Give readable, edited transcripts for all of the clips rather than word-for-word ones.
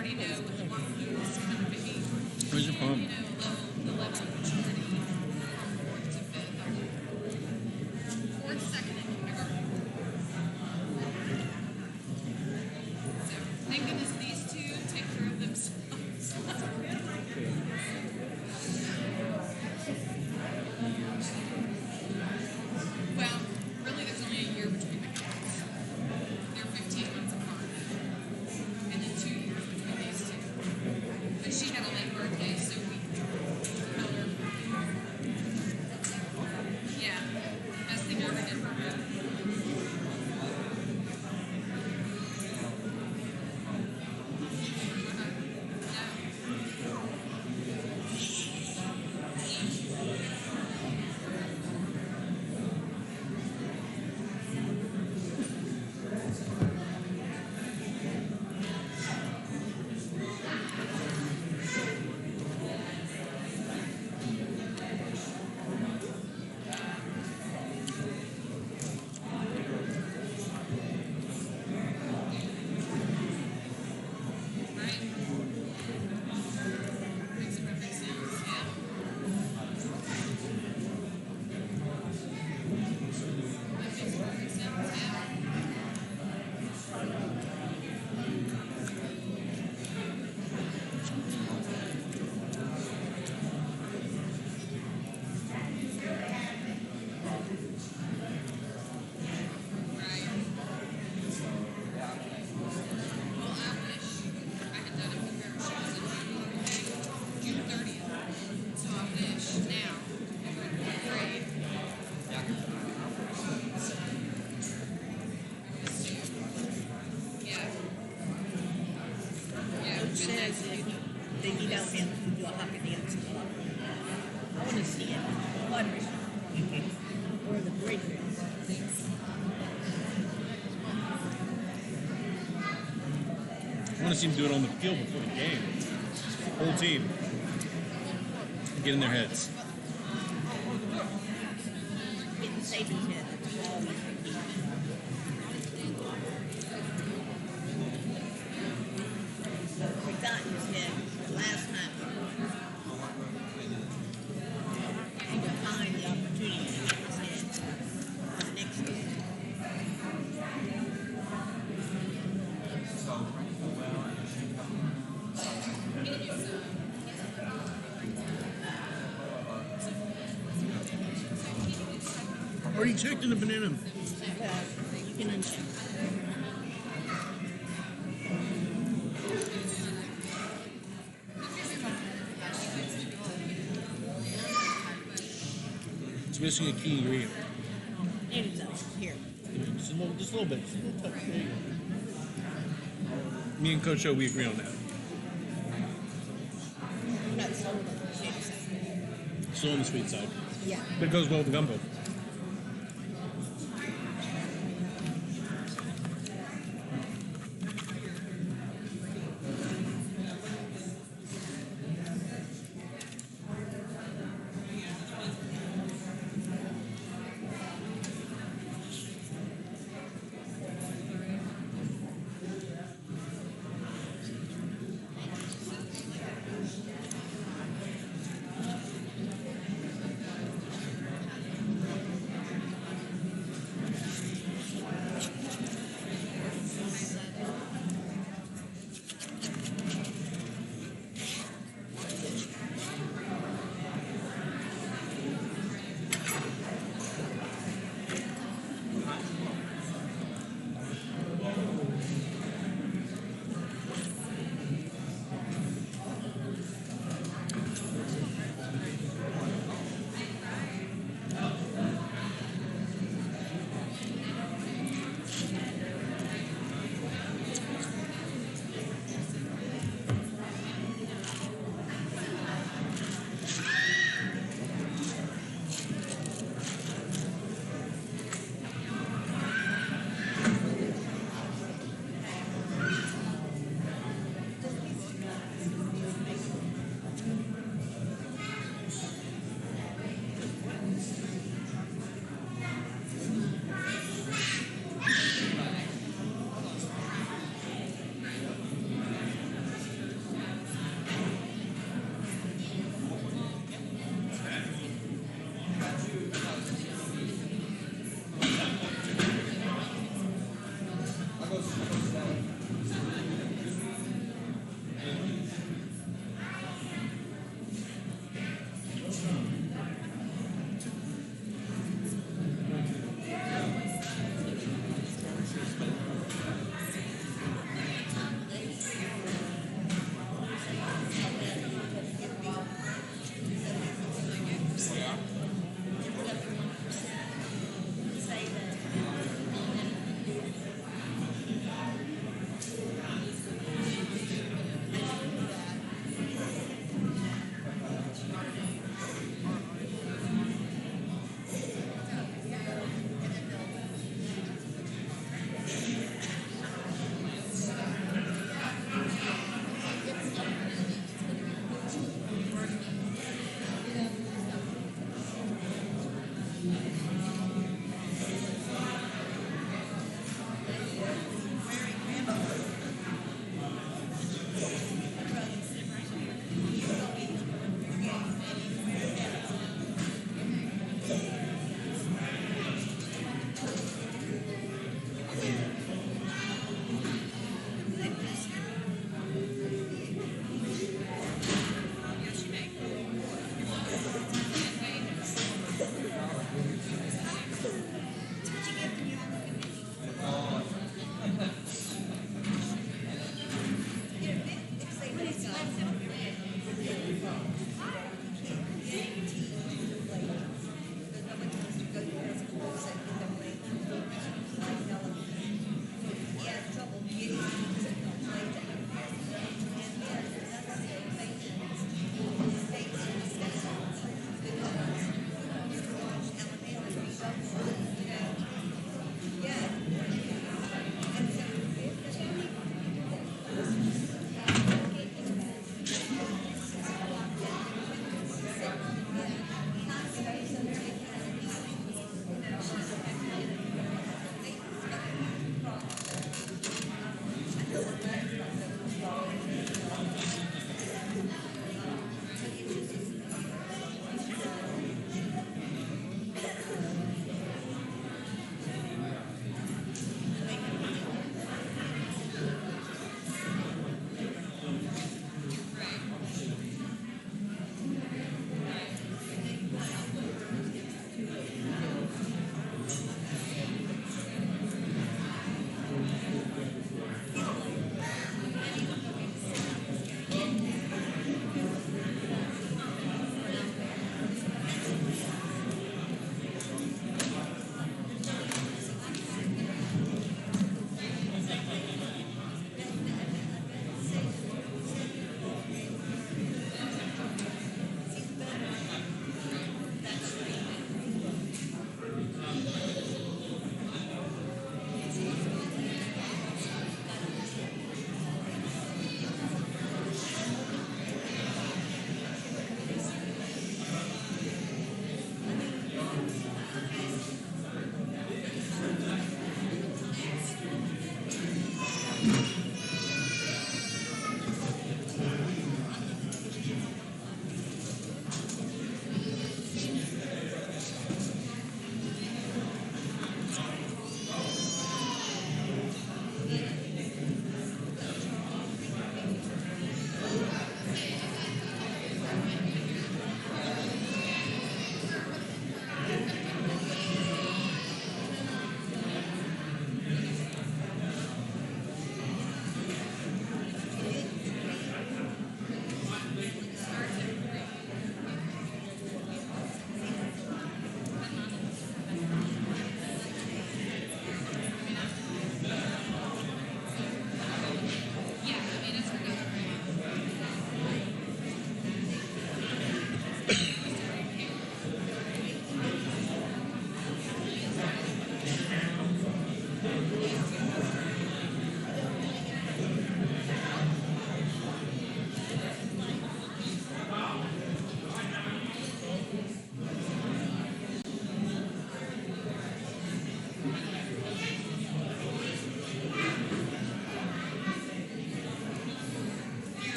already know who's going to be. Where's your palm? The level of maturity from 4th to 5th. 4th, 2nd, and kindergarten. So, thank goodness these two take care of themselves. Well, really, there's only a year between the kids. They're 15 months apart. And then 2 years between these two. But she had a late birthday, so we held her. Yeah, best thing I ever did for her. I want to see them do it on the field before the game. Whole team. Get in their heads. Getting Saban's head. That's always the key. We got his head last time. He would find the opportunity to get his head for the next game. Already checked in the banana. You can uncheck. It's missing a key ingredient. There you go. Here. Just a little bit. Just a little touch. There you go. Me and Coach O, we agree on that. Not sold on the sweet side. Still on the sweet side. Yeah. But it goes well with the gumbo.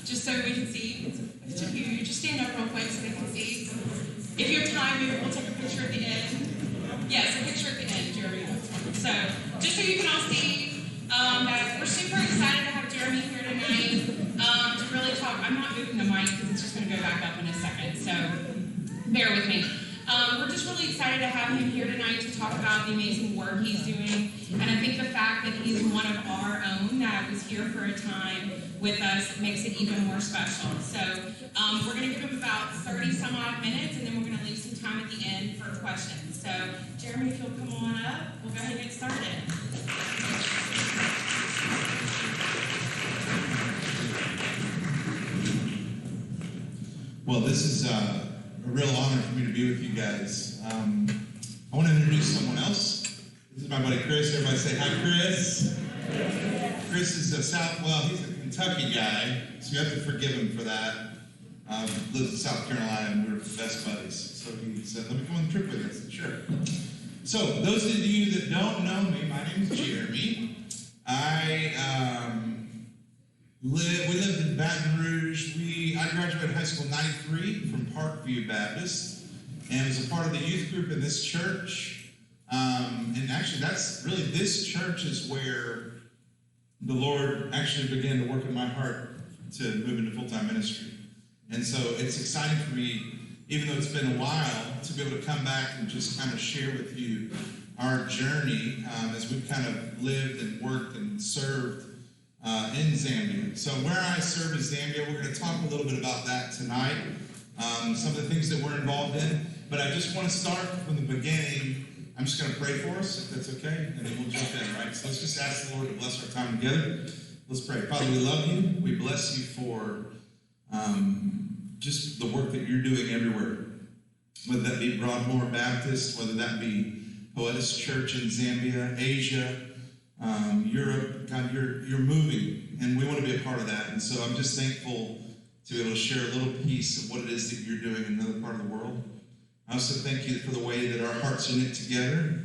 just so we can see. It's too huge. Just stand up real quick so we can see. If you have time, maybe we'll take a picture at the end. Yes, a picture at the end, Jeremy. So, just so you can all see that we're super excited to have Jeremy here tonight to really talk. I'm not moving the mic because it's just going to go back up in a second, so bear with me. We're just really excited to have him here tonight to talk about the amazing work he's doing. And I think the fact that he's one of our own that was here for a time with us makes it even more special. So we're going to give him about 30 some odd minutes, and then we're going to leave some time at the end for questions. So Jeremy, if you'll come on up, we'll go ahead and get started. Well, this is a real honor for me to be with you guys. I want to introduce someone else. This is my buddy Chris. Everybody say hi, Chris. Chris is he's a Kentucky guy, so you have to forgive him for that. Lives in South Carolina, and we're best buddies. So he said, let me come on the trip with you. I said, sure. So, those of you that don't know me, my name is Jeremy. We lived in Baton Rouge. I graduated high school in '93 from Parkview Baptist, and was a part of the youth group in this church. And actually, this church is where the Lord actually began to work in my heart to move into full-time ministry. And so it's exciting for me, even though it's been a while, to be able to come back and just kind of share with you our journey as we've kind of lived and worked and served in Zambia. So where I serve is Zambia. We're going to talk a little bit about that tonight, some of the things that we're involved in. But I just want to start from the beginning. I'm just going to pray for us, if that's okay, and then we'll jump in, right? So let's just ask the Lord to bless our time together. Let's pray. Father, we love you. We bless you for just the work that you're doing everywhere, whether that be Broadmoor Baptist, whether that be Poetice Church in Zambia, Asia, Europe. God, you're moving, and we want to be a part of that. And so I'm just thankful to be able to share a little piece of what it is that you're doing in another part of the world. I also thank you for the way that our hearts are knit together.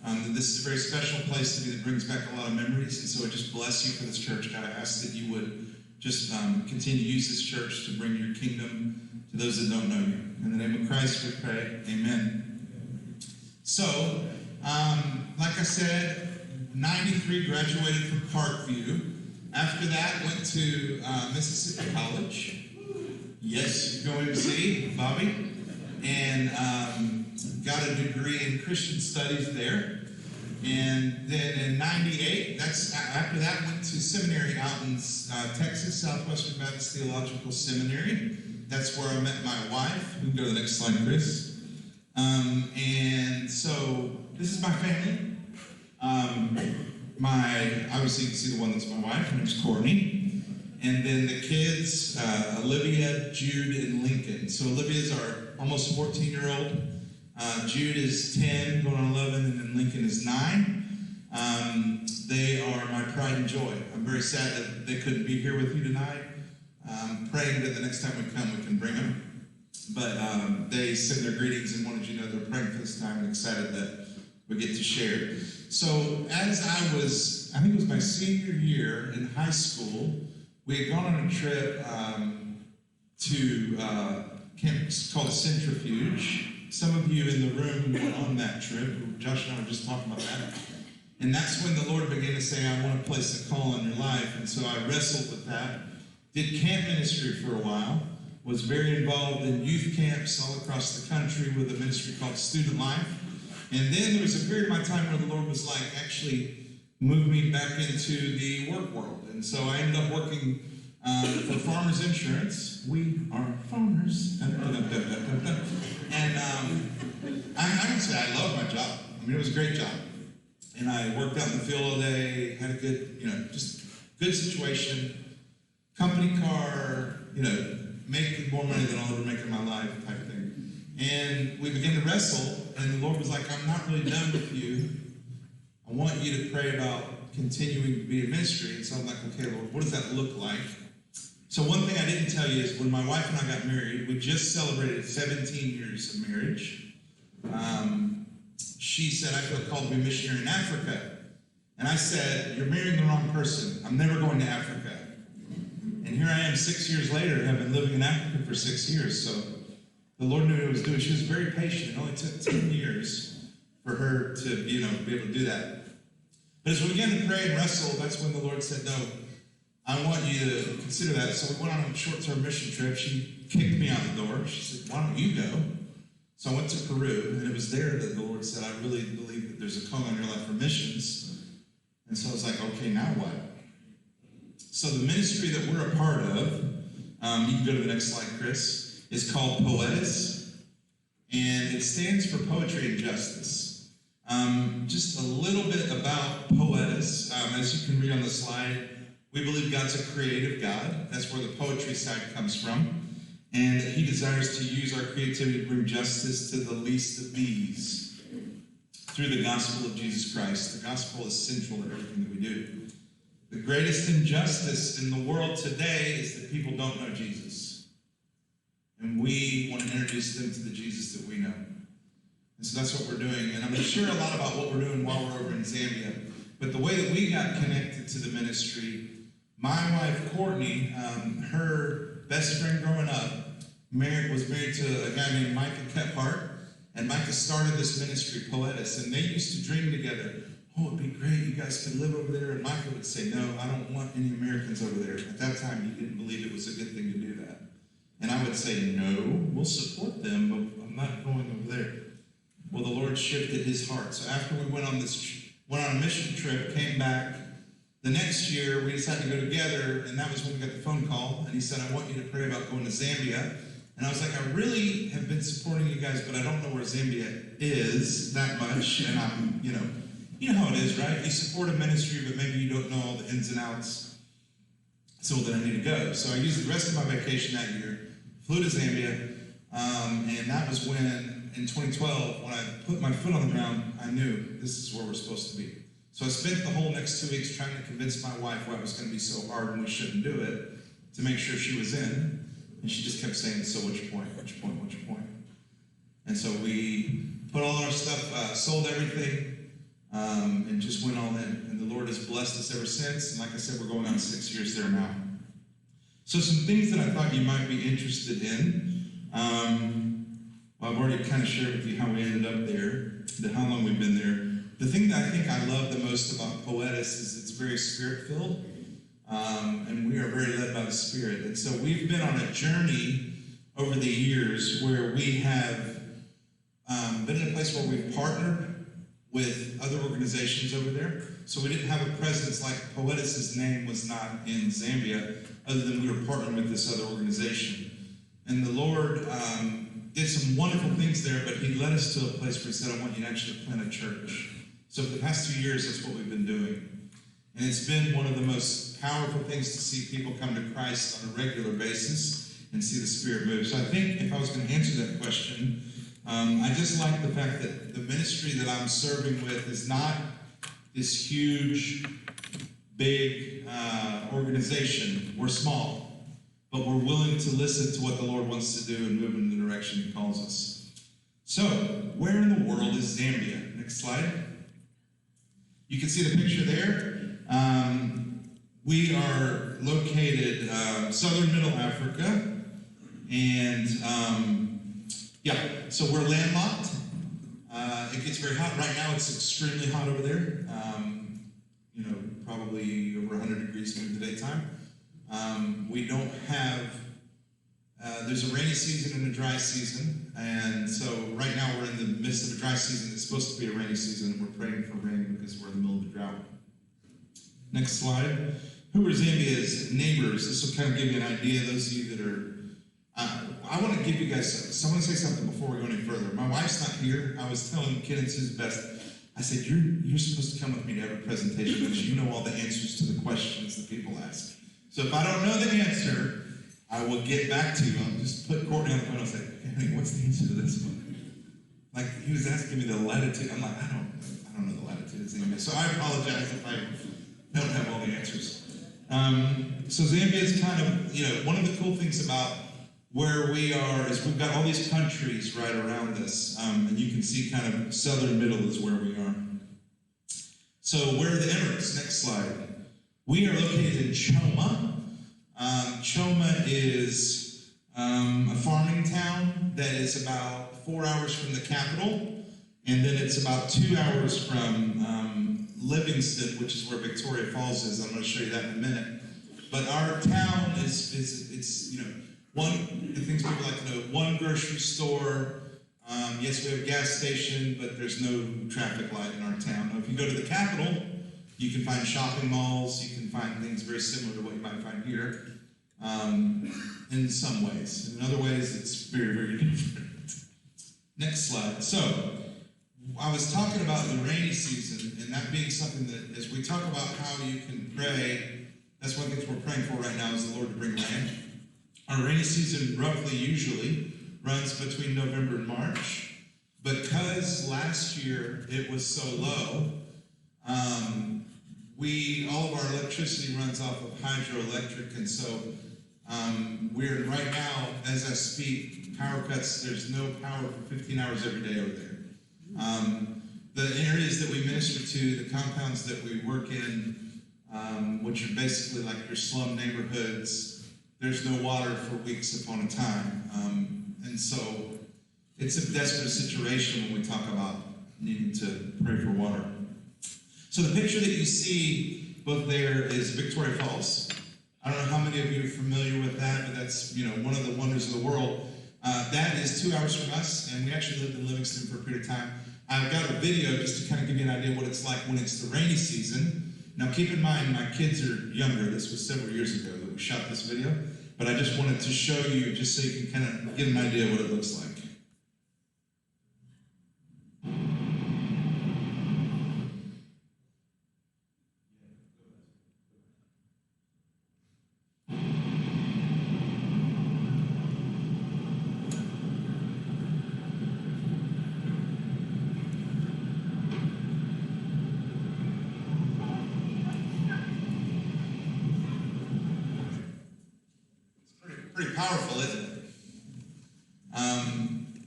That this is a very special place to me that brings back a lot of memories. And so I just bless you for this church. God, I ask that you would just continue to use this church to bring your kingdom to those that don't know you. In the name of Christ we pray. Amen. So, like I said, 93 graduated from Parkview. After that, went to Mississippi College. Yes, go MC, Bobby. And got a degree in Christian studies there. And then in 98, after that, went to seminary out in Texas, Southwestern Baptist Theological Seminary. That's where I met my wife. We can go to the next slide, Chris. And so this is my family. Obviously you can see the one that's my wife. Her name's Courtney. And then the kids, Olivia, Jude, and Lincoln. So Olivia's our almost 14-year-old. Jude is 10, going on 11, and then Lincoln is 9. They are my pride and joy. I'm very sad that they couldn't be here with you tonight. Praying that the next time we come, we can bring them. But they sent their greetings and wanted you to know they're praying for this time and excited that we get to share. So as I think it was my senior year in high school, we had gone on a trip to campus called Centrifuge. Some of you in the room were on that trip. Josh and I were just talking about that. And that's when the Lord began to say, I want to place a call on your life. And so I wrestled with that. Did camp ministry for a while. Was very involved in youth camps all across the country with a ministry called Student Life. And then there was a period of my time where the Lord was like, actually moved me back into the work world. And so I ended up working for Farmers Insurance. We are farmers. And I can say I love my job. I mean, it was a great job. And I worked out in the field all day, had a good, just good situation. Company car, making more money than I'll ever make in my life type thing. And we began to wrestle, and the Lord was like, I'm not really done with you. I want you to pray about continuing to be in ministry. And so I'm like, okay, Lord, what does that look like? So one thing I didn't tell you is when my wife and I got married, we just celebrated 17 years of marriage. She said, I feel called to be a missionary in Africa. And I said, you're marrying the wrong person. I'm never going to Africa. And And here I am 6 years later, have been living in Africa for 6 years. So the Lord knew what he was doing. She was very patient. It only took 10 years for her to, be able to do that. But as we began to pray and wrestle, that's when the Lord said, no, I want you to consider that. So we went on a short-term mission trip. She kicked me out the door. She said, why don't you go? So I went to Peru, and it was there that the Lord said, I really believe that there's a call on your life for missions. And so I was like, okay, now what? So the ministry that we're a part of, you can go to the next slide, Chris, is called Poetice, and it stands for Poetry and Justice. Just a little bit about Poetice. As you can read on the slide, we believe God's a creative God. That's where the poetry side comes from. And that he desires to use our creativity to bring justice to the least of these through the gospel of Jesus Christ. The gospel is central to everything that we do. The greatest injustice in the world today is that people don't know Jesus. And we want to introduce them to the Jesus that we know. And so that's what we're doing. And I'm going to share a lot about what we're doing while we're over in Zambia. But the way that we got connected to the ministry, my wife, Courtney, her best friend growing up, was married to a guy named Micah Kephart. And Micah started this ministry, Poetice. And they used to dream together. Oh, it'd be great. You guys could live over there. And Micah would say, no, I don't want any Americans over there. At that time, he didn't believe it was a good thing to do that. And I would say, no, we'll support them, but I'm not going over there. Well, the Lord shifted his heart. So after we went on a mission trip, came back, the next year we decided to go together, and that was when we got the phone call. And he said, I want you to pray about going to Zambia. And I was like, I really have been supporting you guys, but I don't know where Zambia is that much. And I'm, you know how it is, right? You support a ministry, but maybe you don't know all the ins and outs. So then I need to go. So I used the rest of my vacation that year, flew to Zambia, and that was when, in 2012, when I put my foot on the ground, I knew this is where we're supposed to be. So I spent the whole next 2 weeks trying to convince my wife why it was going to be so hard and we shouldn't do it, to make sure she was in. And she just kept saying, so what's your point? What's your point? What's your point? And so we put all our stuff, sold everything, and just went all in. And the Lord has blessed us ever since. And like I said, we're going on 6 years there now. So some things that I thought you might be interested in. Well, I've already kind of shared with you how we ended up there, how long we've been there. The thing that I think I love the most about Poetice is it's very spirit-filled. And we are very led by the Spirit. And so we've been on a journey over the years where we have been in a place where we've partnered with other organizations over there. So we didn't have a presence, like Poetice's name was not in Zambia, other than we were partnering with this other organization. And the Lord did some wonderful things there, but he led us to a place where he said, I want you to actually plant a church. So for the past 2 years, that's what we've been doing. And it's been one of the most powerful things to see people come to Christ on a regular basis and see the Spirit move. So I think if I was going to answer that question, I just like the fact that the ministry that I'm serving with is not this huge, big organization. We're small, but we're willing to listen to what the Lord wants to do and move in the direction he calls us. So, where in the world is Zambia? Next slide. You can see the picture there. We are located southern Middle Africa, and so we're landlocked. It gets very hot. Right now it's extremely hot over there. Probably over 100 degrees in the daytime. We don't have, there's a rainy season and a dry season, and so right now we're in the midst of a dry season. It's supposed to be a rainy season, and we're praying for rain because we're in the middle of the drought. Next slide. Who are Zambia's neighbors? This will kind of give you an idea. Those of you that are, I want to give you guys, someone say something before we go any further. My wife's not here. I was telling Ken and Sue's best. I said, you're supposed to come with me to have a presentation because you know all the answers to the questions that people ask. So if I don't know the answer, I will get back to you. I'll just put Courtney on the phone and say, hey, what's the answer to this one? Like, he was asking me the latitude. I'm like, I don't know the latitude of Zambia. So I apologize if I don't have all the answers. So Zambia is kind of, one of the cool things about where we are is we've got all these countries right around us. And you can see kind of southern middle is where we are. So where are the Emirates? Next slide. We are located in Choma. Choma is a farming town that is about 4 hours from the capital, and then it's about 2 hours from Livingston, which is where Victoria Falls is. I'm going to show you that in a minute. But our town it's the things people like to know, one grocery store. Yes, we have a gas station, but there's no traffic light in our town. Now, if you go to the capital, you can find shopping malls, you can find things very similar to what you might find here, in some ways. In other ways, it's very, very different. Next slide. So, I was talking about the rainy season, and that being something that, as we talk about how you can pray, that's one of the things we're praying for right now is the Lord to bring rain. Our rainy season usually runs between November and March. Because last year it was so low, all of our electricity runs off of hydroelectric, and so we're right now, as I speak, power cuts. There's no power for 15 hours every day over there. The areas that we minister to, the compounds that we work in, which are basically like your slum neighborhoods, there's no water for weeks upon a time. And so it's a desperate situation when we talk about needing to pray for water. So the picture that you see both there is Victoria Falls. I don't know how many of you are familiar with that, but that's one of the wonders of the world. That is 2 hours from us, and we actually lived in Livingston for a period of time. I've got a video just to kind of give you an idea of what it's like when it's the rainy season. Now keep in mind, my kids are younger. This was several years ago that we shot this video, but I just wanted to show you just so you can kind of get an idea of what it looks like. Pretty powerful, isn't it?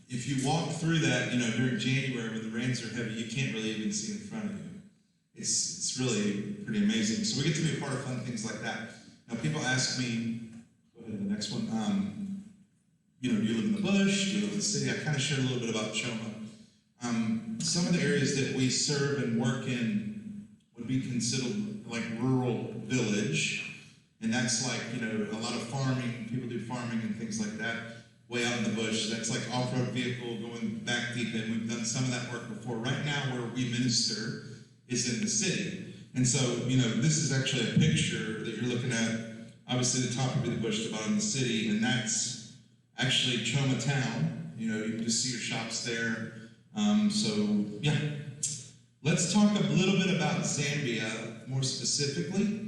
If you walk through that, during January when the rains are heavy, you can't really even see in front of you. It's really pretty amazing. So we get to be a part of fun things like that. Now people ask me, go ahead to the next one. Do you live in the bush? Do you live in the city? I kind of shared a little bit about Choma. Some of the areas that we serve and work in would be considered like rural village. And that's like, a lot of farming, people do farming and things like that, way out in the bush. That's like off-road vehicle going back deep in. We've done some of that work before. Right now where we minister is in the city. And so, this is actually a picture that you're looking at. Obviously the top would be the bush, the bottom the city, and that's actually Choma town. You can just see your shops there. Let's talk a little bit about Zambia more specifically.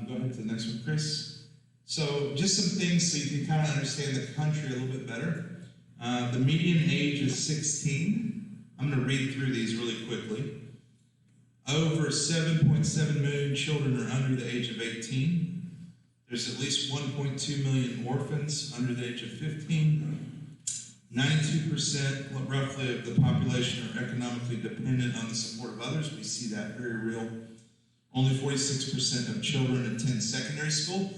Go ahead to the next one, Chris. So just some things so you can kind of understand the country a little bit better. The median age is 16. I'm going to read through these really quickly. Over 7.7 million children are under the age of 18. There's at least 1.2 million orphans under the age of 15. 92% roughly of the population are economically dependent on the support of others. We see that very real. Only 46% of children attend secondary school.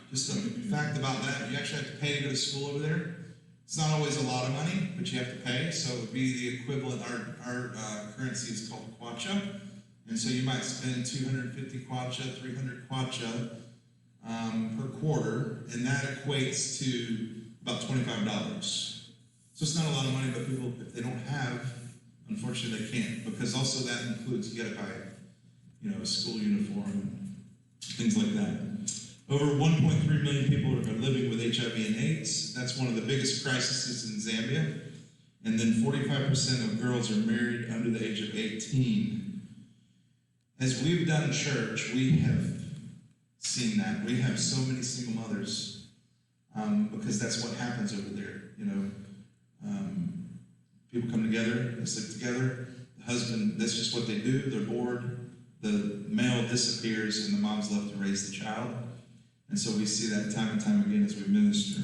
Just a fact about that, you actually have to pay to go to school over there. It's not always a lot of money, but you have to pay. So it would be the equivalent, our currency is called kwacha. And so you might spend 250 kwacha, 300 kwacha per quarter, and that equates to about $25. So it's not a lot of money, but people, if they don't have, unfortunately they can't, because also that includes, you gotta buy a school uniform and things like that. Over 1.3 million people are living with HIV and AIDS. That's one of the biggest crises in Zambia. And then 45% of girls are married under the age of 18. As we've done church, we have seen that. We have so many single mothers because that's what happens over there. People come together, they sleep together. The husband, that's just what they do. They're bored. The male disappears and the mom's left to raise the child. And so we see that time and time again as we minister.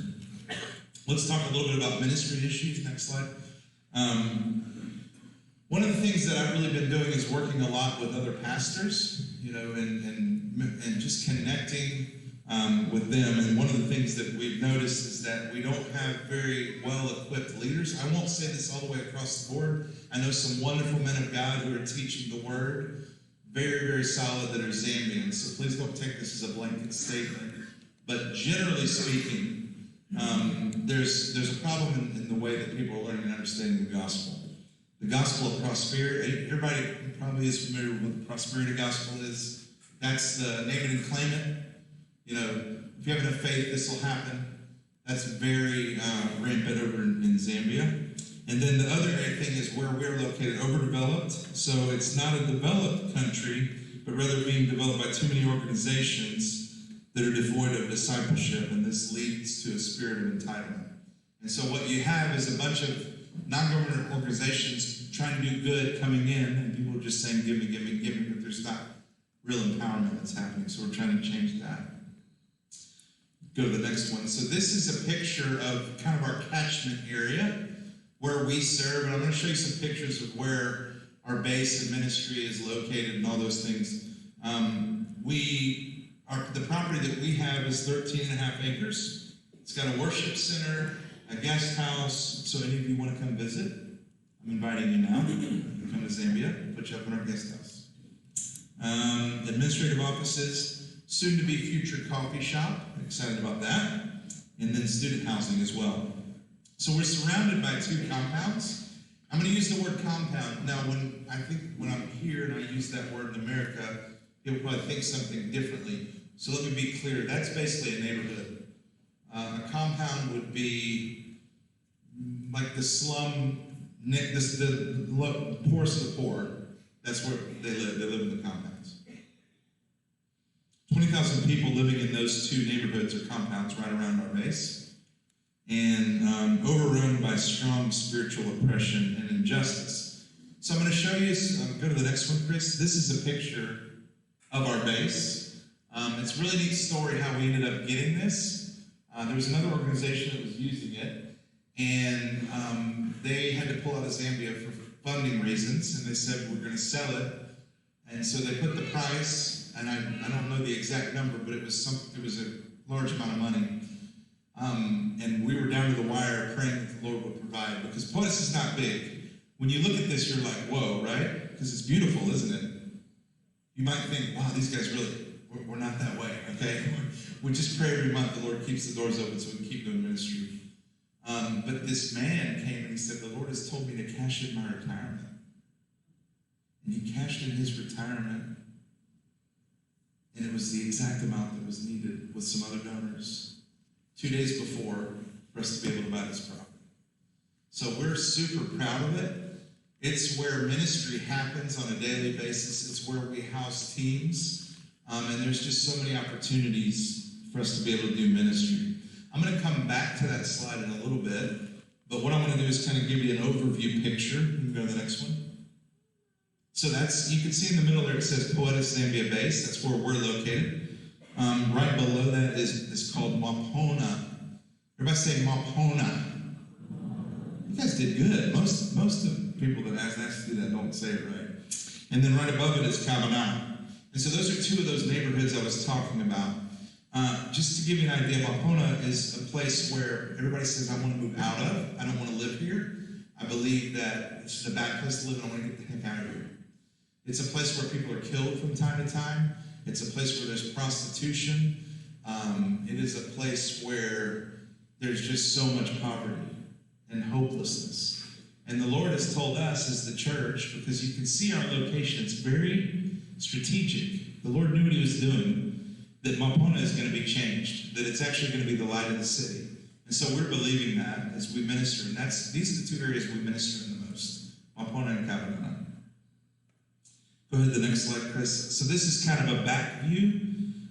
Let's talk a little bit about ministry issues. Next slide. One of the things that I've really been doing is working a lot with other pastors, and just connecting. with them. And one of the things that we've noticed is that we don't have very well-equipped leaders. I won't say this all the way across the board. I know some wonderful men of God who are teaching the word, very, very solid, that are Zambians. So please don't take this as a blanket statement. But generally speaking, there's a problem in the way that people are learning and understanding the gospel. The gospel of prosperity, everybody probably is familiar with what the prosperity gospel is. That's the name it and claim it. You know, if you have enough faith, this will happen. That's very rampant over in Zambia. And then the other great thing is where we're located, overdeveloped. So it's not a developed country, but rather being developed by too many organizations that are devoid of discipleship, and this leads to a spirit of entitlement. And so what you have is a bunch of non-government organizations trying to do good coming in, and people are just saying, give me, give me, give me, but there's not real empowerment that's happening. So we're trying to change that. Go to the next one. So this is a picture of kind of our catchment area where we serve, and I'm going to show you some pictures of where our base and ministry is located and all those things. The property that we have is 13 and a half acres. It's got a worship center, a guest house. So any of you want to come visit, I'm inviting you now. You can come to Zambia, put you up in our guest house. Administrative offices, soon to be future coffee shop. Excited about that. And then student housing as well. So we're surrounded by 2 compounds. I'm going to use the word compound. Now, when I'm here and I use that word in America, people probably think something differently. So let me be clear. That's basically a neighborhood. A compound would be like the slum, the poorest of the poor. That's where they live. They live in the compounds. 20,000 people living in those 2 neighborhoods or compounds right around our base, and overrun by strong spiritual oppression and injustice. So I'm going to show you, go to the next one, Chris. This is a picture of our base. It's a really neat story how we ended up getting this. There was another organization that was using it, and they had to pull out of Zambia for funding reasons, and they said, we're going to sell it. And so they put the price, and I don't know the exact number, but it was a large amount of money. And we were down to the wire praying that the Lord would provide, because Poetice is not big. When you look at this, you're like, whoa, right? Because it's beautiful, isn't it? You might think, wow, these guys really, we're not that way, okay? We just pray every month the Lord keeps the doors open so we can keep doing ministry. But this man came and he said, the Lord has told me to cash in my retirement. And he cashed in his retirement, and it was the exact amount that was needed with some other donors 2 days before for us to be able to buy this property. So we're super proud of it. It's where ministry happens on a daily basis. It's where we house teams. And there's just so many opportunities for us to be able to do ministry. I'm going to come back to that slide in a little bit. But what I'm going to do is kind of give you an overview picture. You can go to the next one. So you can see in the middle there it says Poetice Zambia Base. That's where we're located. Right below that is called Mapona. Everybody say Mapona. You guys did good. Most of the people that ask to do that don't say it right. And then right above it is Cabana. And so those are 2 of those neighborhoods I was talking about. Just to give you an idea, Mapona is a place where everybody says, I want to move out of. I don't want to live here. I believe that it's a bad place to live, and I want to get the heck out of here. It's a place where people are killed from time to time. It's a place where there's prostitution. It is a place where there's just so much poverty and hopelessness. And the Lord has told us as the church, because you can see our location, it's very strategic. The Lord knew what he was doing, that Mapona is going to be changed, that it's actually going to be the light of the city. And so we're believing that as we minister. And these are the 2 areas we minister in the most, Mapona and Cabana. Go ahead to the next slide, Chris. So this is kind of a back view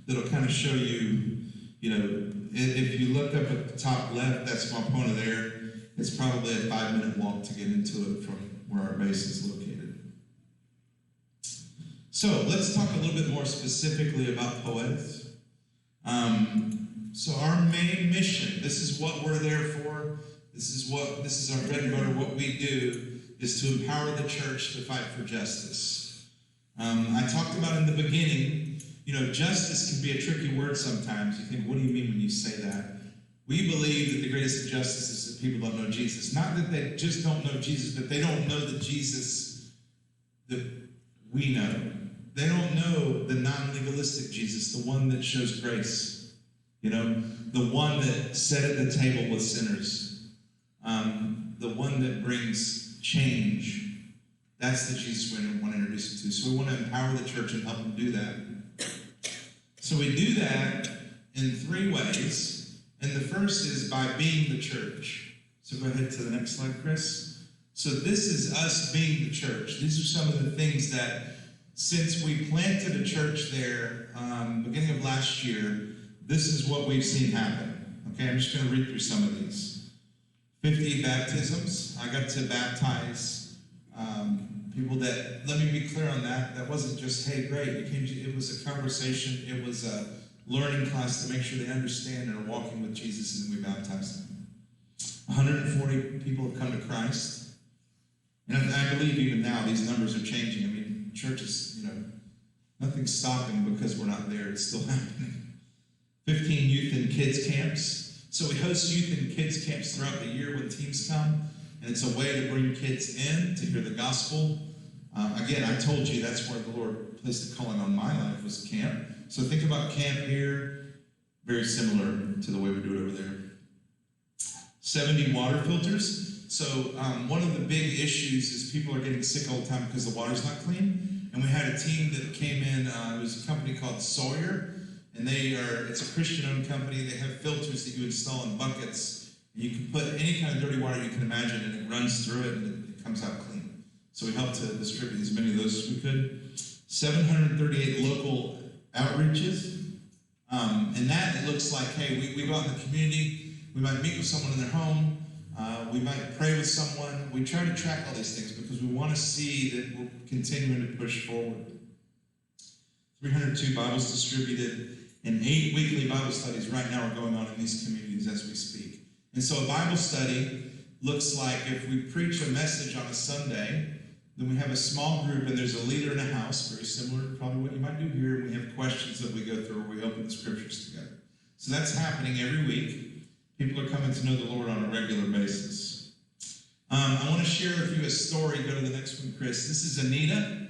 that'll kind of show you, if you look up at the top left, that's Mapona there. It's probably a 5-minute walk to get into it from where our base is located. So let's talk a little bit more specifically about Poetice. So our main mission, this is what we're there for. This is our bread and butter. What we do is to empower the church to fight for justice. I talked about in the beginning, justice can be a tricky word sometimes. You think, what do you mean when you say that? We believe that the greatest injustice is that people don't know Jesus. Not that they just don't know Jesus, but they don't know the Jesus that we know. They don't know the non-legalistic Jesus, the one that shows grace. The one that sat at the table with sinners. The one that brings change. That's the Jesus we want to introduce them to. So we want to empower the church and help them do that. So we do that in 3 ways. And the first is by being the church. So go ahead to the next slide, Chris. So this is us being the church. These are some of the things that, since we planted a church there beginning of last year, this is what we've seen happen. Okay, I'm just going to read through some of these. 50 baptisms. I got to baptize people that, let me be clear on that, that wasn't just, hey, great, it was a conversation, it was a learning class to make sure they understand and are walking with Jesus, and then we baptize them. 140 people have come to Christ. And I believe even now these numbers are changing. I mean, churches, nothing's stopping because we're not there. It's still happening. 15 youth and kids camps. So we host youth and kids camps throughout the year when teams come. And it's a way to bring kids in to hear the gospel. Again, I told you that's where the Lord placed a calling on my life, was camp. So think about camp here, very similar to the way we do it over there. 70 water filters. So one of the big issues is people are getting sick all the time because the water's not clean. And we had a team that came in, it was a company called Sawyer, and it's a Christian-owned company. They have filters that you install in buckets. And you can put any kind of dirty water you can imagine, and it runs through it, and it comes out clean. So we helped to distribute as many of those as we could. 738 local outreaches. And that, it looks like, hey, we go out in the community, we might meet with someone in their home, we might pray with someone. We try to track all these things because we want to see that we're continuing to push forward. 302 Bibles distributed, and 8 weekly Bible studies right now are going on in these communities as we speak. And so a Bible study looks like, if we preach a message on a Sunday, then we have a small group, and there's a leader in a house, very similar to probably what you might do here, and we have questions that we go through, or we open the scriptures together. So that's happening every week. People are coming to know the Lord on a regular basis. I want to share with you a story. Go to the next one, Chris. This is Anita.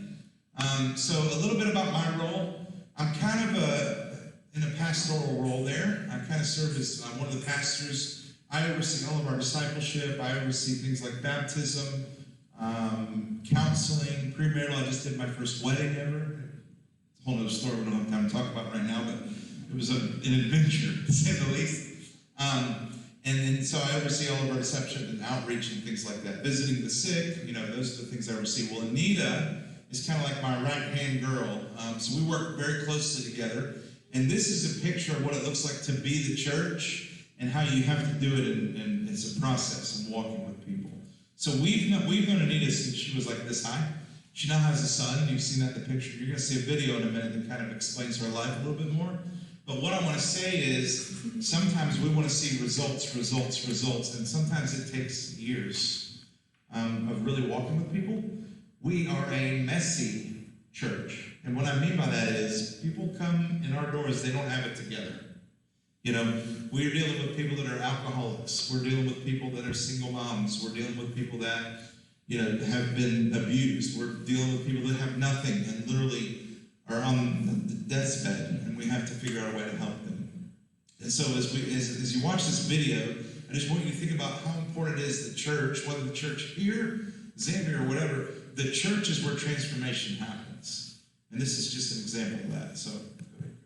So a little bit about my role. I'm kind of in a pastoral role there. I kind of serve as one of the pastors. I oversee all of our discipleship. I oversee things like baptism, counseling, premarital. I just did my first wedding ever. It's a whole other story we don't have time to talk about right now, but it was an adventure, to say the least. And so I oversee all of our discipleship and outreach and things like that. Visiting the sick, those are the things I oversee. Well, Anita is kind of like my right-hand girl. So we work very closely together. And this is a picture of what it looks like to be the church and how you have to do it, and it's a process of walking with people. So we've known Anita since she was like this high. She now has a son. You've seen that in the picture. You're going to see a video in a minute that kind of explains her life a little bit more. But what I want to say is, sometimes we want to see results, and sometimes it takes years of really walking with people. We are a messy church. And what I mean by that is, people come in our doors, they don't have it together. We're dealing with people that are alcoholics. We're dealing with people that are single moms. We're dealing with people that, have been abused. We're dealing with people that have nothing and literally are on the death's bed, and we have to figure out a way to help them. And so as you watch this video, I just want you to think about how important it is the church, whether the church here, Zambia, or whatever, the church is where transformation happens. And this is just an example of that. So, go ahead.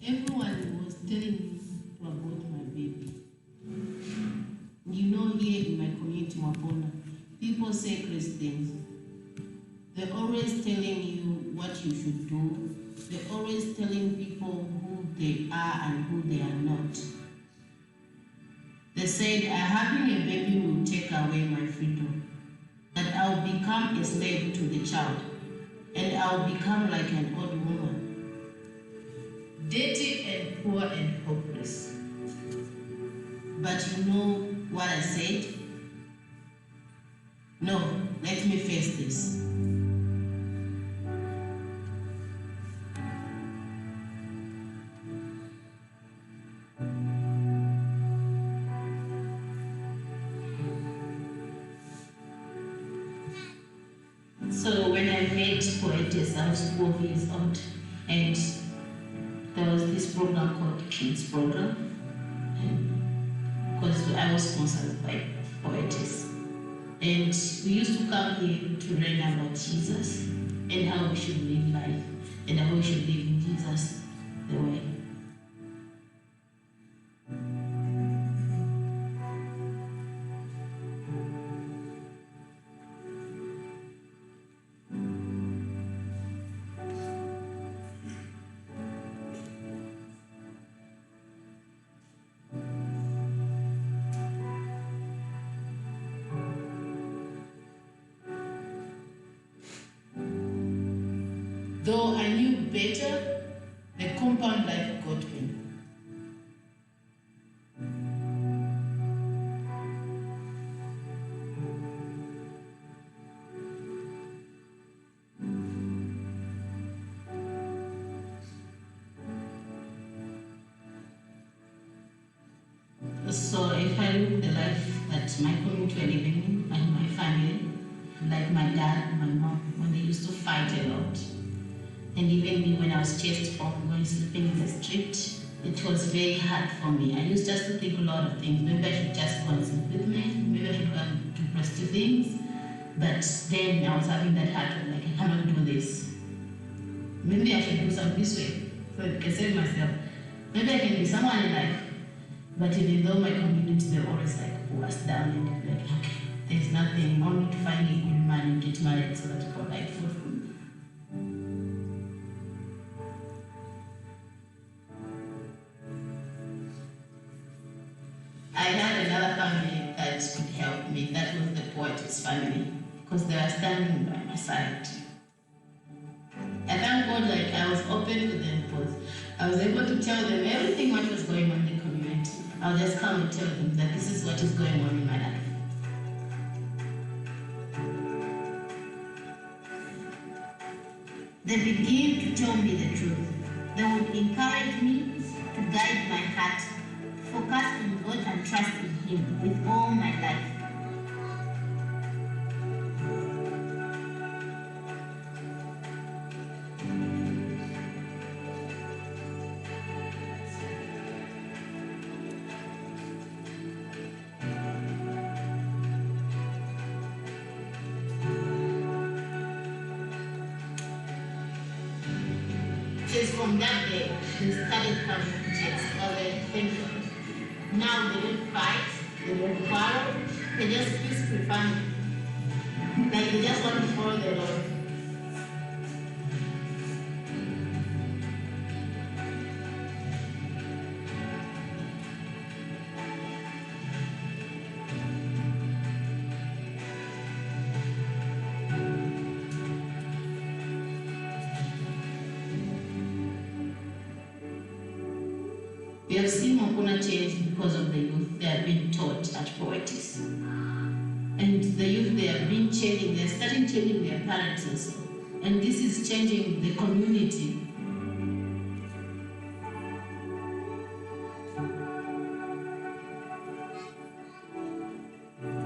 Everyone was telling me about my baby. Here in my community, Mapona, people say Christians. They're always telling you what you should do. They're always telling people who they are and who they are not. They said, having a baby will take away my freedom, that I'll become a slave to the child. and I'll become like an old woman. Dirty and poor and hopeless. But you know what I said? No, let me face this. So when I met Poetice, I was 12 years old, and there was this program called Kids Program, because I was sponsored by Poetice. And we used to come here to learn about Jesus and how we should live life and how we should live in Jesus the way. Though I knew better, the compound life got me. So if I look at the life that my community were living in and my family, like my dad, my mom, when they used to fight a lot, and even me when I was chased from going sleeping in the street, it was very hard for me. I used just to think a lot of things. Maybe I should just go and sleep with men, maybe I should go and do prostitute things. But then I was having that heart of like, I cannot do this. Maybe I should do something this way so I can save myself. Maybe I can be someone in life. But even though my community, they're always like pull us down and like, okay, there's nothing, I need to find a good man and get married so that you provide food for me. I had another family that could help me. That was the Poetice family, because they were standing by my side. I thank God, like I was open to them because I was able to tell them everything what was going on in the community. I'll just come and tell them that this is what is going on in my life. They begin to tell me the truth. They would encourage me to guide my heart, focus on God and trust in Him with all my life. Since from that day, they started having kids. Thank God. Now they don't fight, they don't quarrel, they just peaceful family. Like they just want to follow the Lord. We have seen Mapuna change because of the youth they have been taught at Poetice. And the youth they have been changing, they're starting changing their parents also. And this is changing the community.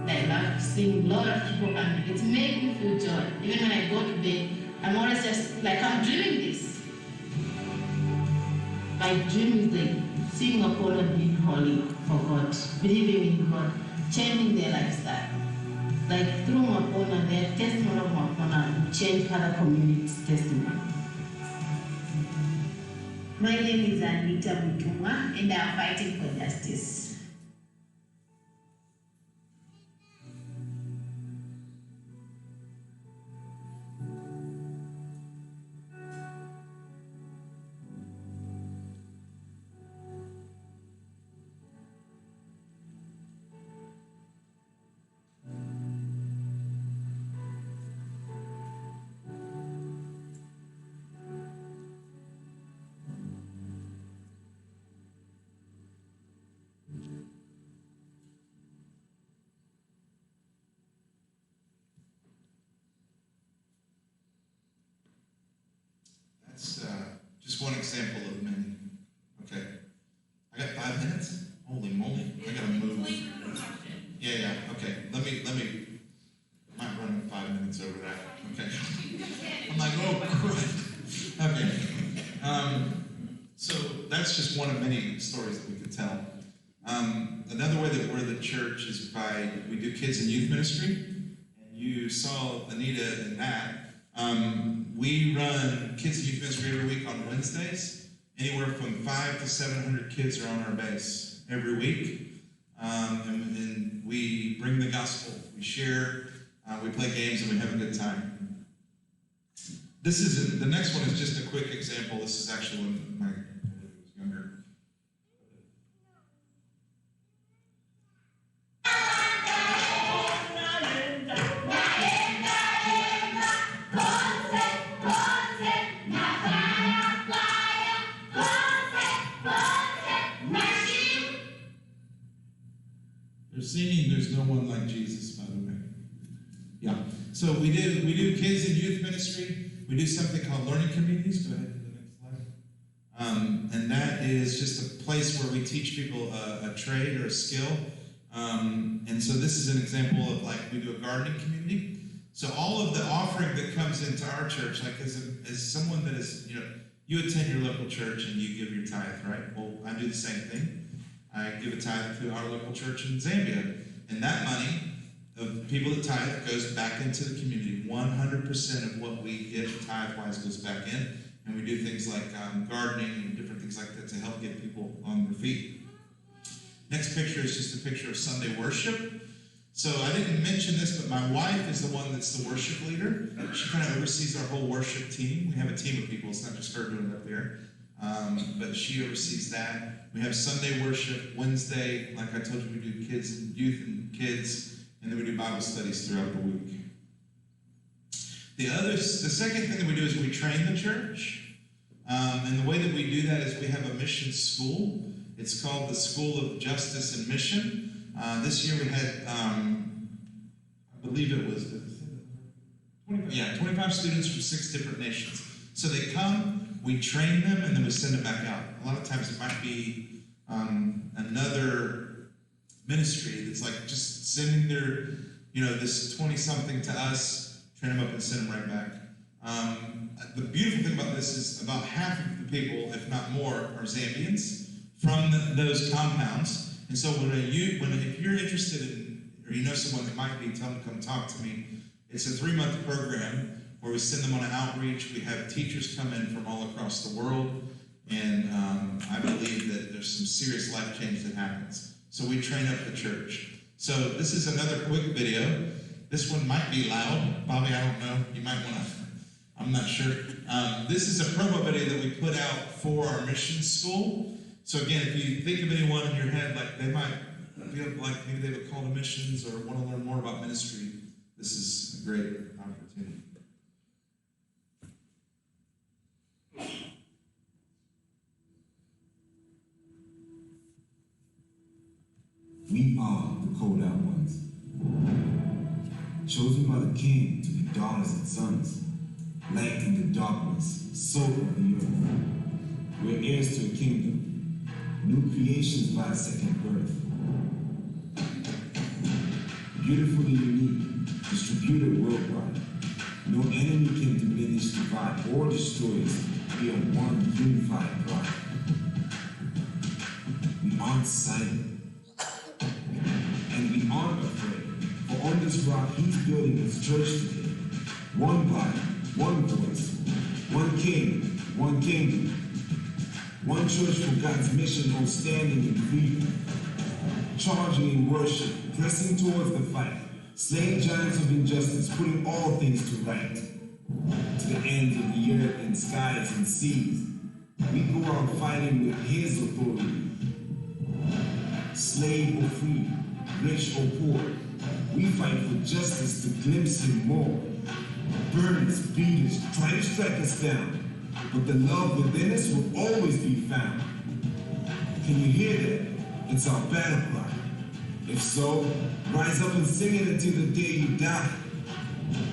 I love seeing a lot of people coming. It makes me feel joy. Even when I go to bed, I'm always just like, I'm dreaming this. My dream is like seeing a people being holy for God, believing in God, changing their lifestyle. Like through Mapona, their testimony of Mapona will change other communities' testimony. My name is Anita Mutuma, and I'm fighting for justice. that's just one of many stories that we could tell. Another way that we're the church is we do kids and youth ministry. And you saw Anita in that. We run kids and youth ministry every week on Wednesdays. Anywhere from 500 to 700 kids are on our base every week. And we bring the gospel. We share, we play games, and we have a good time. The next one is just a quick example. This is actually when my was younger. They're singing "There's No One Like Jesus," by the way. Yeah. So we do kids and youth ministry. We do something called learning communities. Go ahead to the next slide. And that is just a place where we teach people a trade or a skill. And so this is an example of we do a gardening community. So all of the offering that comes into our church, as someone that is, you attend your local church and you give your tithe, right? Well, I do the same thing. I give a tithe to our local church in Zambia. And that money of people that tithe goes back into the community. 100% of what we get tithe-wise goes back in. And we do things like gardening and different things like that to help get people on their feet. Next picture is just a picture of Sunday worship. So I didn't mention this, but my wife is the one that's the worship leader. She kind of oversees our whole worship team. We have a team of people. It's not just her doing it up there. But she oversees that. We have Sunday worship, Wednesday. Like I told you, we do kids and youth and kids. And then we do Bible studies throughout the week. The second thing that we do is we train the church. And the way that we do that is we have a mission school. It's called the School of Justice and Mission. This year we had, I believe it was 25 students from 6 different nations. So they come, we train them, and then we send them back out. A lot of times it might be another ministry that's just sending their, this 20-something to us, train them up and send them right back. The beautiful thing about this is about half of the people, if not more, are Zambians from those compounds. And so if you're interested in, or you know someone that might be, tell them to come talk to me. It's a 3-month program where we send them on an outreach. We have teachers come in from all across the world. And I believe that there's some serious life change that happens. So we train up the church. So this is another quick video. This one might be loud. Bobby, I don't know. You might want to, I'm not sure. This is a promo video that we put out for our mission school. So again, if you think of anyone in your head, they might feel like maybe they have a call to missions or want to learn more about ministry, this is a great opportunity. We are the called out ones, chosen by the King to be daughters and sons, light in the darkness, salt of the earth. We're heirs to a kingdom, new creations by a second birth. Beautifully unique, distributed worldwide. No enemy can diminish, divide, or destroy us. We are one unified bride. We aren't silent. And we aren't afraid, for on this rock he's building his church today. One body, one voice, one king, one kingdom. One church for God's mission on standing in freedom. Charging in worship, pressing towards the fight, slaying giants of injustice, putting all things to right. To the ends of the earth and skies and seas, we go out fighting with his authority. Slave or free, rich or poor, we fight for justice to glimpse him more. Burn us, beat us, try to strike us down, but the love within us will always be found. Can you hear that? It's our battle cry. If so, rise up and sing it until the day you die.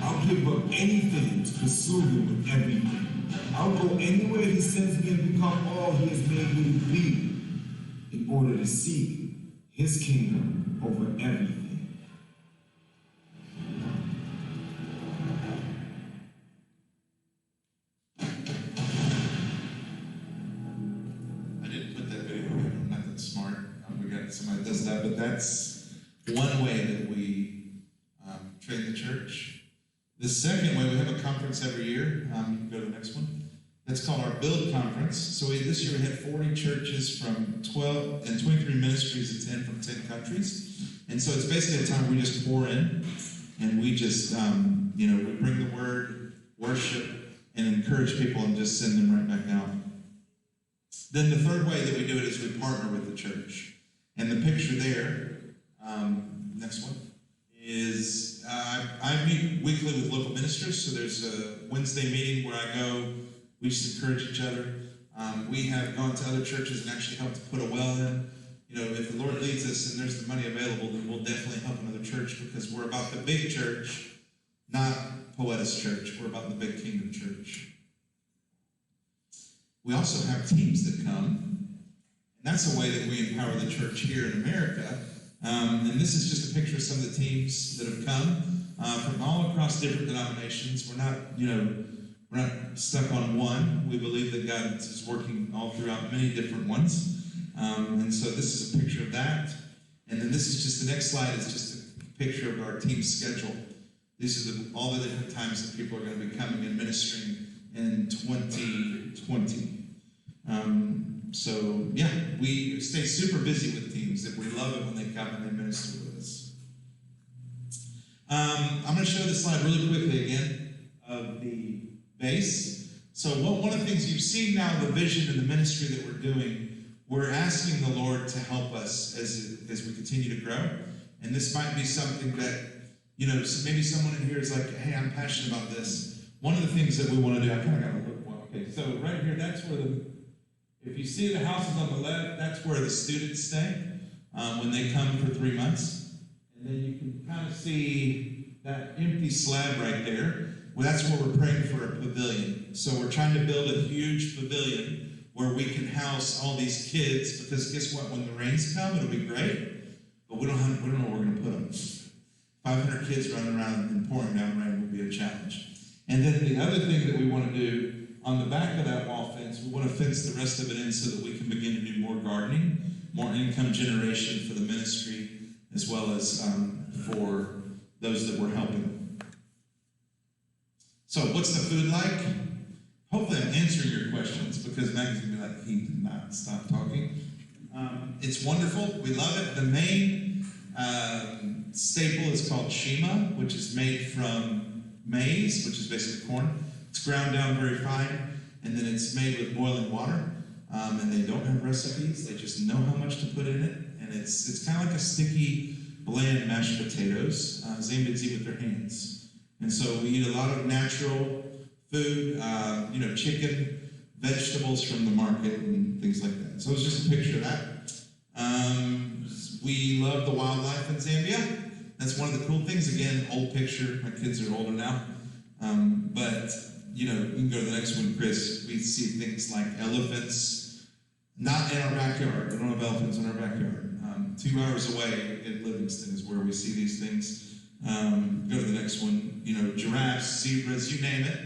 I'll give up anything to pursue him with everything. I'll go anywhere he sends me and become all he has made me to be, in order to seek his kingdom over everything. I didn't stuff, but that's one way that we train the church. The second way, we have a conference every year. You can go to the next one. That's called our Build Conference. So this year we had 40 churches from 12 and 23 ministries attend from 10 countries. And so it's basically a time we just pour in and we just, we bring the word, worship, and encourage people and just send them right back out. Then the third way that we do it is we partner with the church. And the picture there, next one, is I meet weekly with local ministers. So there's a Wednesday meeting where I go. We just encourage each other. We have gone to other churches and actually helped to put a well in. If the Lord leads us and there's the money available, then we'll definitely help another church because we're about the big church, not Poetice Church. We're about the big kingdom church. We also have teams that come, and that's a way that we empower the church here in America. And this is just a picture of some of the teams that have come from all across different denominations. We're not stuck on one. We believe that God is working all throughout many different ones. And so this is a picture of that. And then this is just, the next slide is just a picture of our team schedule. These are all the different times that people are going to be coming and ministering in 2020. We stay super busy with teams. That we love it when they come and they minister with us. I'm going to show this slide really quickly again of the base. So one of the things you've seen now, the vision and the ministry that we're doing, we're asking the Lord to help us as we continue to grow. And this might be something that, maybe someone in here is like, hey, I'm passionate about this. One of the things that we want to do, I kind of got to look well. Okay, so right here, that's where if you see the houses on the left, that's where the students stay when they come for 3 months. And then you can kind of see that empty slab right there. Well, that's where we're praying for a pavilion. So we're trying to build a huge pavilion where we can house all these kids, because guess what? When the rains come, it'll be great, but we don't know where we're going to put them. 500 kids running around and pouring down rain will be a challenge. And then the other thing that we want to do, on the back of that wall fence, we want to fence the rest of it in so that we can begin to do more gardening, more income generation for the ministry, as well as for those that we're helping. So what's the food like? Hopefully I'm answering your questions, because Maggie's going to be like, he did not stop talking. It's wonderful. We love it. The main staple is called shima, which is made from maize, which is basically corn. It's ground down very fine, and then it's made with boiling water. And they don't have recipes. They just know how much to put in it. And it's kind of like a sticky, bland mashed potatoes. Zambians eat with their hands. And so we eat a lot of natural food, chicken, vegetables from the market, and things like that. So it's just a picture of that. We love the wildlife in Zambia. That's one of the cool things. Again, old picture. My kids are older now. But you can go to the next one, Chris. We see things like elephants, not in our backyard. We don't have elephants in our backyard. 2 hours away in Livingston is where we see these things. Go to the next one. Giraffes, zebras, you name it.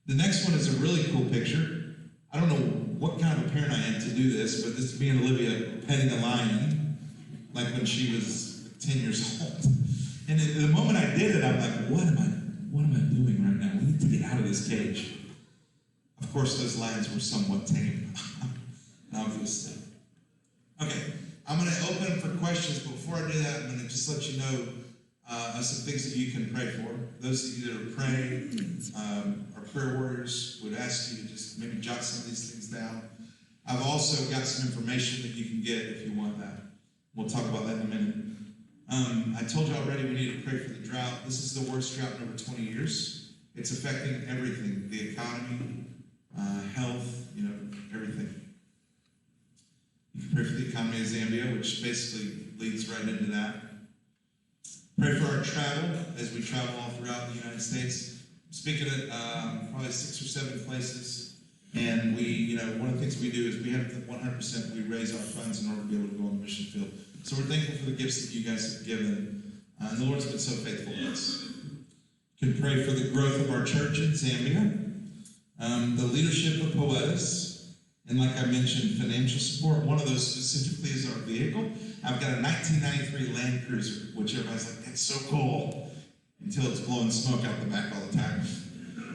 The next one is a really cool picture. I don't know what kind of a parent I am to do this, but this is me and Olivia petting a lion, like when she was 10 years old. And the moment I did it, I'm like, what am I doing right now? We need to get out of this cage. Of course, those lions were somewhat tame, obviously. Okay, I'm going to open for questions, but before I do that, I'm going to just let you know some things that you can pray for. Those of you that are praying, are prayer warriors, would ask you to just maybe jot some of these things down. I've also got some information that you can get if you want that. We'll talk about that in a minute. I told you already we need to pray for the drought. This is the worst drought in over 20 years. It's affecting everything, the economy, health, everything. You can pray for the economy of Zambia, which basically leads right into that. Pray for our travel as we travel all throughout the United States. I'm speaking at probably 6 or 7 places. And one of the things we do is we have 100%, we raise our funds in order to be able to go on the mission field. So we're thankful for the gifts that you guys have given. And the Lord's been so faithful to us. You can pray for the growth of our church in Zambia, the leadership of Poetice, And like I mentioned, financial support. One of those specifically is our vehicle. I've got a 1993 Land Cruiser, which everybody's like, that's so cool, until it's blowing smoke out the back all the time.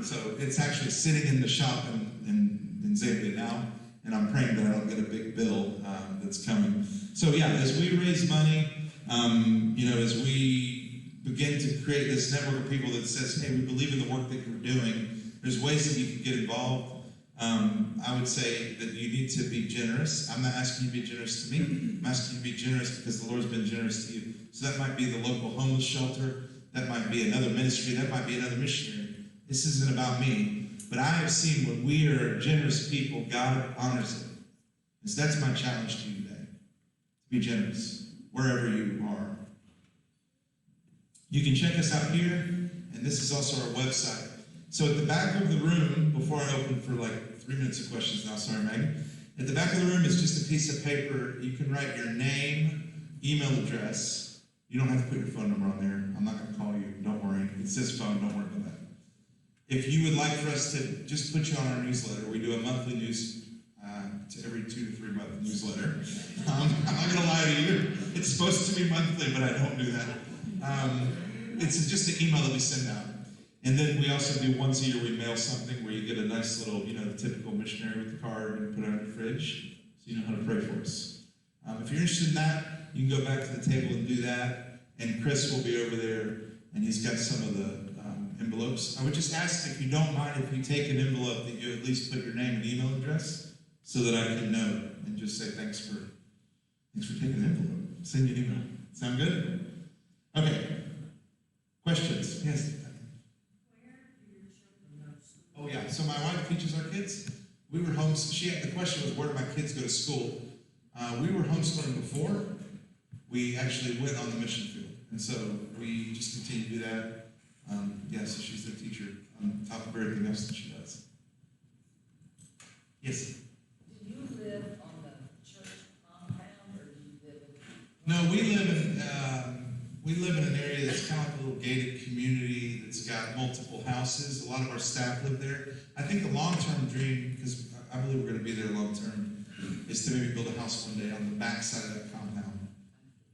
So it's actually sitting in the shop in Zambia now, and I'm praying that I don't get a big bill that's coming. So yeah, as we raise money, as we begin to create this network of people that says, hey, we believe in the work that you're doing, there's ways that you can get involved. I would say that you need to be generous. I'm not asking you to be generous to me. I'm asking you to be generous because the Lord's been generous to you. So that might be the local homeless shelter. That might be another ministry. That might be another missionary. This isn't about me. But I have seen when we are generous people, God honors it. So that's my challenge to you today. To be generous, wherever you are. You can check us out here, and this is also our website. So at the back of the room, before I open for like 3 minutes of questions now, sorry, Megan. At the back of the room is just a piece of paper. You can write your name, email address. You don't have to put your phone number on there. I'm not going to call you. Don't worry. It says phone. Don't worry about that. If you would like for us to just put you on our newsletter, we do a monthly every 2 to 3 month newsletter. I'm not going to lie to you. It's supposed to be monthly, but I don't do that. It's just an email that we send out. And then we also do once a year, we mail something where you get a nice little, the typical missionary with the card and put it on your fridge so you know how to pray for us. If you're interested in that, you can go back to the table and do that. And Chris will be over there, and he's got some of the envelopes. I would just ask, if you don't mind, if you take an envelope, that you at least put your name and email address so that I can know and just say thanks for taking the envelope. Send you an email. Sound good? Okay. Questions? Yes. Oh yeah, so my wife teaches our kids. We were the question was, where do my kids go to school? We were homeschooling before. We actually went on the mission field. And so we just continue to do that. So she's their teacher on top of everything else that she does. Yes? Do you live on the church compound, or do you live in... No, we live in an area that's kind of like a little gated community that's got multiple houses. A lot of our staff live there. I think the long-term dream, because I believe we're going to be there long-term, is to maybe build a house one day on the back side of that compound.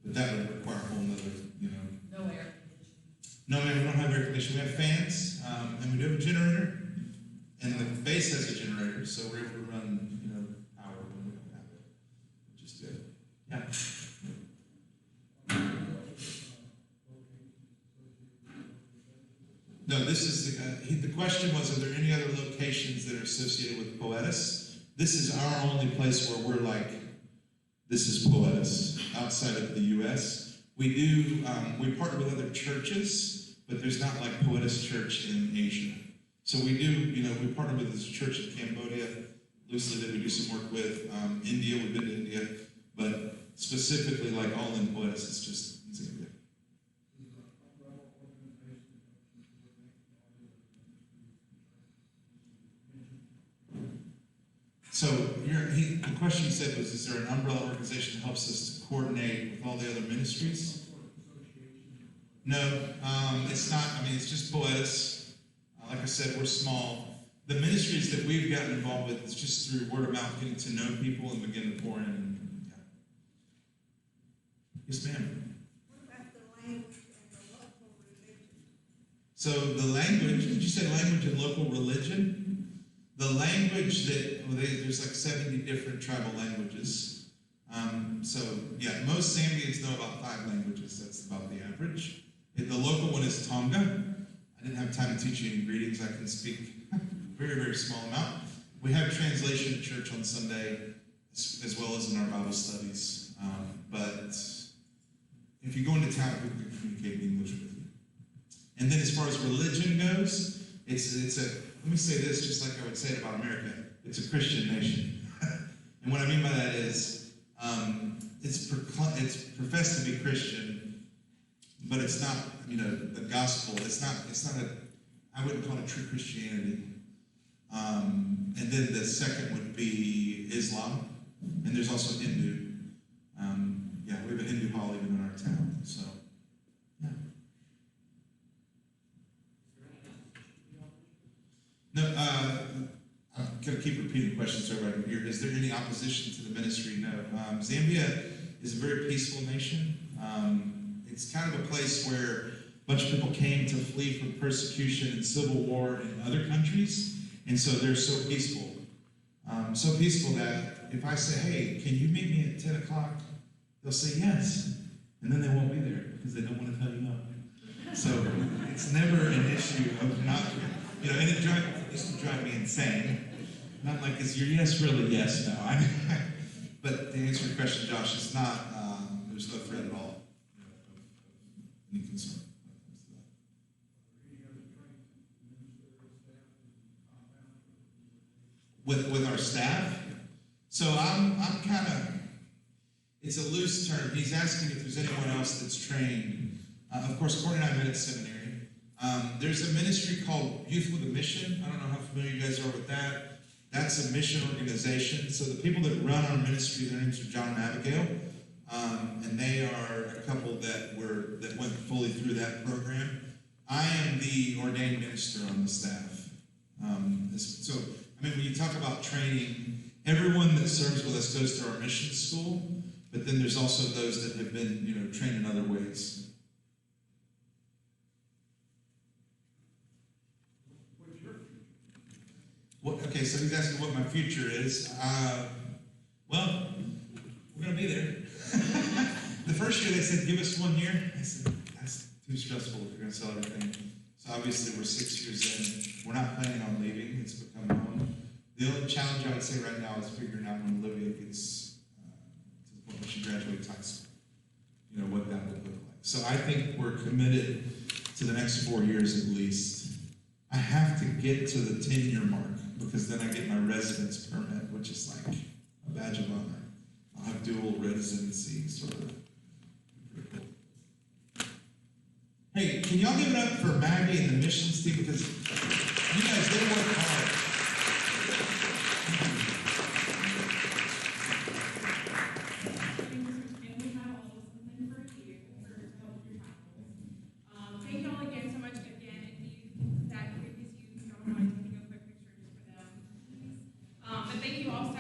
But that would require a whole nother, No air conditioning? No, man, we don't have air conditioning. We have fans, and we do have a generator. And the base has a generator, so we're able to run, power when we don't have it. Which is good. Yeah. No, this is the question was, are there any other locations that are associated with Poetice? This is our only place where we're like, this is Poetice, outside of the U.S. We do, we partner with other churches, but there's not like Poetice Church in Asia. So we do, we partner with this church in Cambodia, loosely, that we do some work with. India, we've been to India, but specifically like all in Poetice, it's just in Zambia. So the question you said was, is there an umbrella organization that helps us to coordinate with all the other ministries? No, it's not. It's just Poetice. Like I said, we're small. The ministries that we've gotten involved with is just through word of mouth, getting to know people and begin to pour in. And, yeah. Yes, ma'am. What about the language and the local religion? So the language, did you say language and local religion? The language there's like 70 different tribal languages. Most Zambians know about 5 languages. That's about the average. The local one is Tonga. I didn't have time to teach you any greetings. I can speak a very, very small amount. We have translation at church on Sunday, as well as in our Bible studies. But if you go into town, people can communicate in English with you. And then as far as religion goes, let me say this, just like I would say it about America, it's a Christian nation. And what I mean by that is, it's professed to be Christian, but it's not, the gospel. It's not I wouldn't call it true Christianity. And then the second would be Islam, and there's also Hindu. We have a Hindu hall even in our town, so, yeah. No, gonna keep repeating questions so everybody here. Is there any opposition to the ministry? No. Zambia is a very peaceful nation. It's kind of a place where a bunch of people came to flee from persecution and civil war in other countries, and so they're so peaceful. So peaceful that if I say, hey, can you meet me at 10 o'clock? They'll say yes, and then they won't be there because they don't want to tell you no. So it's never an issue of not, and it used to drive me insane. Not like, is your yes really yes? No. But to answer your question, Josh, it's not, there's no threat at all. Any concern with our staff? So I'm kind of, it's a loose term. He's asking if there's anyone else that's trained. Of course, Courtney and I met at seminary. There's a ministry called Youth with a Mission. I don't know how familiar you guys are with that. That's a mission organization. So the people that run our ministry, their names are John and Abigail, and they are a couple that went fully through that program. I am the ordained minister on the staff. When you talk about training, everyone that serves with us goes to our mission school, but then there's also those that have been, trained in other ways. Okay, so he's asking what my future is. Well, we're going to be there. The first year they said, give us 1 year. I said, that's too stressful if you're going to sell everything. So obviously we're 6 years in. We're not planning on leaving. It's become home. The only challenge I would say right now is figuring out when Olivia gets to the point where she graduates high school, what that would look like. So I think we're committed to the next 4 years at least. I have to get to the 10-year mark because then I get my residence permit, which is like a badge of honor. I'll have dual residency, sort of. Pretty cool. Hey, can y'all give it up for Maggie and the missions team because you guys did work hard. Thank you all again so much again, and that previous youth, if you don't mind taking a quick picture just for them. But thank you also